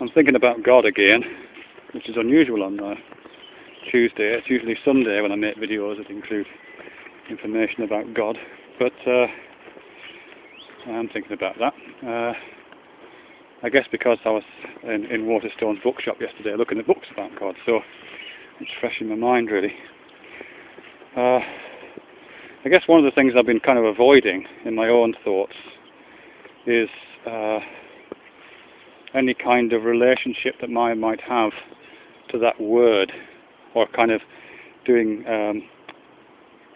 I'm thinking about God again, which is unusual on Tuesday. It's usually Sunday when I make videos that include information about God, but I'm thinking about that. I guess because I was in Waterstone's bookshop yesterday looking at books about God, so it's fresh in my mind really. I guess one of the things I've been kind of avoiding in my own thoughts is any kind of relationship that I might have to that word, or kind of doing a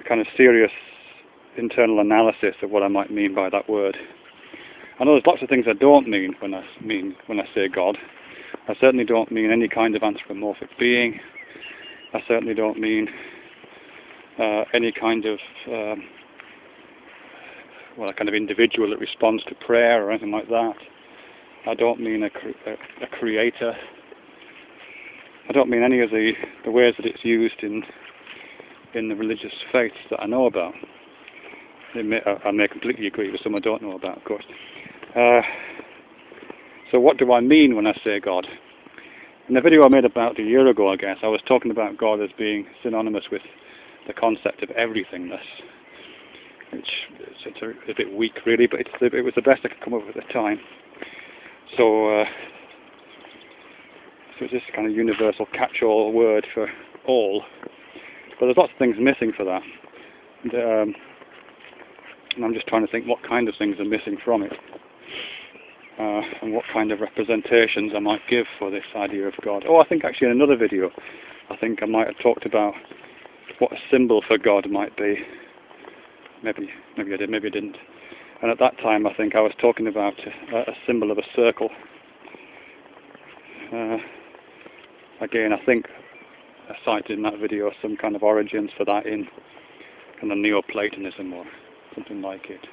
kind of serious internal analysis of what I might mean by that word. I know there's lots of things I don't mean when I say God. I certainly don't mean any kind of anthropomorphic being. I certainly don't mean any kind of a kind of individual that responds to prayer or anything like that. I don't mean a creator. I don't mean any of the ways that it's used in the religious faiths that I know about. I may completely agree with some I don't know about, of course. So what do I mean when I say God? In the video I made about a year ago, I guess, I was talking about God as being synonymous with the concept of everythingness, which is a bit weak really, but it was the best I could come up with at the time. So it's this kind of universal catch-all word for all, but there's lots of things missing for that, and I'm just trying to think what kind of things are missing from it, and what kind of representations I might give for this idea of God. Oh, I think actually in another video I think I might have talked about what a symbol for God might be. Maybe I did, maybe I didn't. And at that time I think I was talking about a symbol of a circle. Again, I think I cited in that video some kind of origins for that in kind of Neoplatonism or something like it,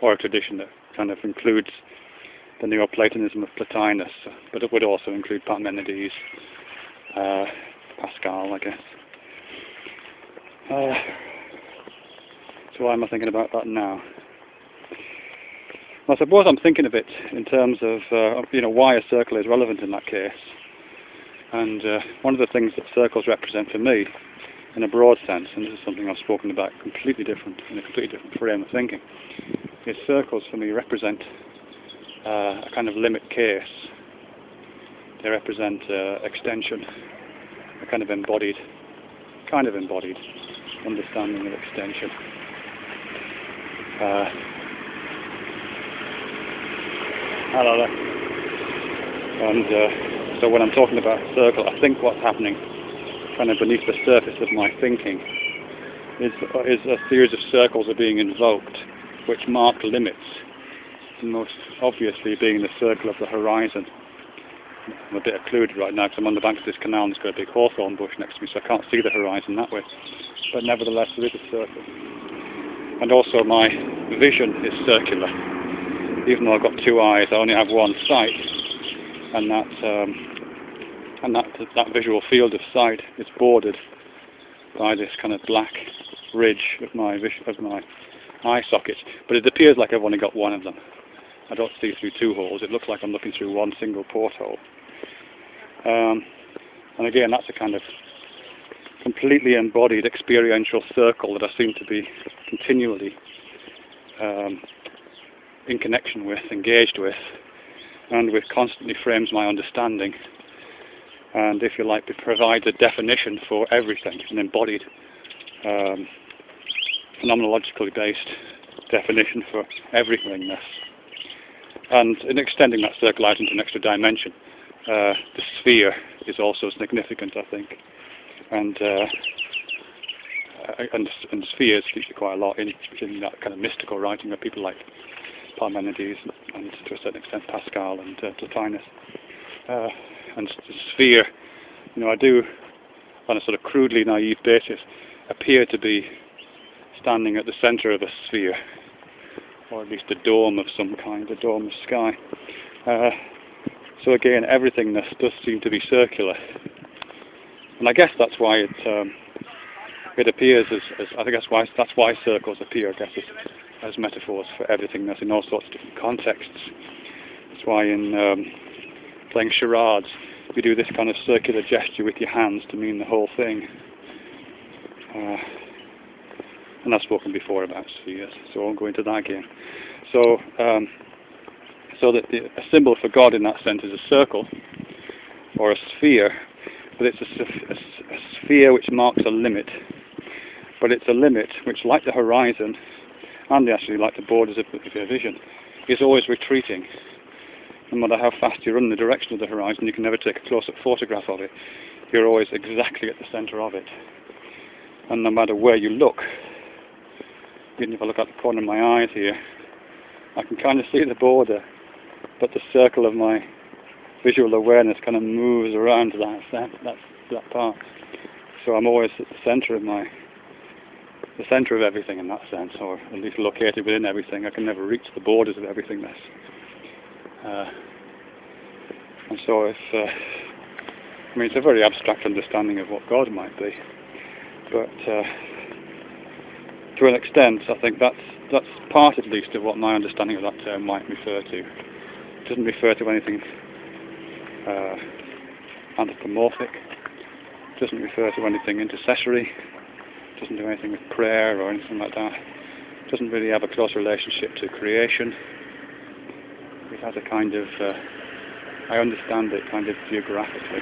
or a tradition that kind of includes the Neoplatonism of Plotinus, but it would also include Parmenides, Pascal, I guess. So why am I thinking about that now? Well, I suppose I'm thinking of it in terms of why a circle is relevant in that case. And one of the things that circles represent for me, in a broad sense, and this is something I've spoken about in a completely different frame of thinking, is circles for me represent a kind of limit case. They represent extension, a kind of embodied understanding of extension. Hello there. And so when I'm talking about a circle, I think what's happening kind of beneath the surface of my thinking is a series of circles are being invoked which mark limits, and most obviously being the circle of the horizon. I'm a bit occluded right now because I'm on the bank of this canal and there's got a big hawthorn bush next to me, so I can't see the horizon that way. But nevertheless, there is a circle. And also my vision is circular. Even though I've got two eyes, I only have one sight, and that visual field of sight is bordered by this kind of black ridge of my eye sockets. But it appears like I've only got one of them. I don't see through two holes. It looks like I'm looking through one single porthole. And again, that's a kind of completely embodied experiential circle that I seem to be continually in connection with, engaged with, and which constantly frames my understanding, and if you like, it provides a definition for everything, an embodied, phenomenologically based definition for everythingness. And in extending that circle out into an extra dimension, the sphere is also significant, I think, and spheres feature quite a lot in that kind of mystical writing of people like Parmenides and to a certain extent Pascal and Plotinus. And the sphere, I do, on a sort of crudely naive basis, appear to be standing at the centre of a sphere, or at least a dome of some kind, a dome of sky. So again, everythingness does seem to be circular, and I guess that's why it appears as I think that's why circles appear, I guess, as metaphors for everythingness in all sorts of different contexts. That's why in playing charades, you do this kind of circular gesture with your hands to mean the whole thing. And I've spoken before about spheres, so I won't go into that again. So, that a symbol for God in that sense is a circle, or a sphere, but it's a sphere which marks a limit. But it's a limit which, like the horizon, and actually like the borders of your vision, is always retreating. No matter how fast you run in the direction of the horizon, you can never take a close-up photograph of it. You're always exactly at the centre of it. And no matter where you look, even if I look out the corner of my eyes here, I can kind of see the border, but the circle of my visual awareness kind of moves around to that part. So I'm always at the centre of everything in that sense, or at least located within everything. I can never reach the borders of everythingness. And so it's a very abstract understanding of what God might be, but to an extent I think that's part at least of what my understanding of that term might refer to. It doesn't refer to anything anthropomorphic, it doesn't refer to anything intercessory, it doesn't do anything with prayer or anything like that. It doesn't really have a close relationship to creation. It has a kind of, I understand it kind of geographically.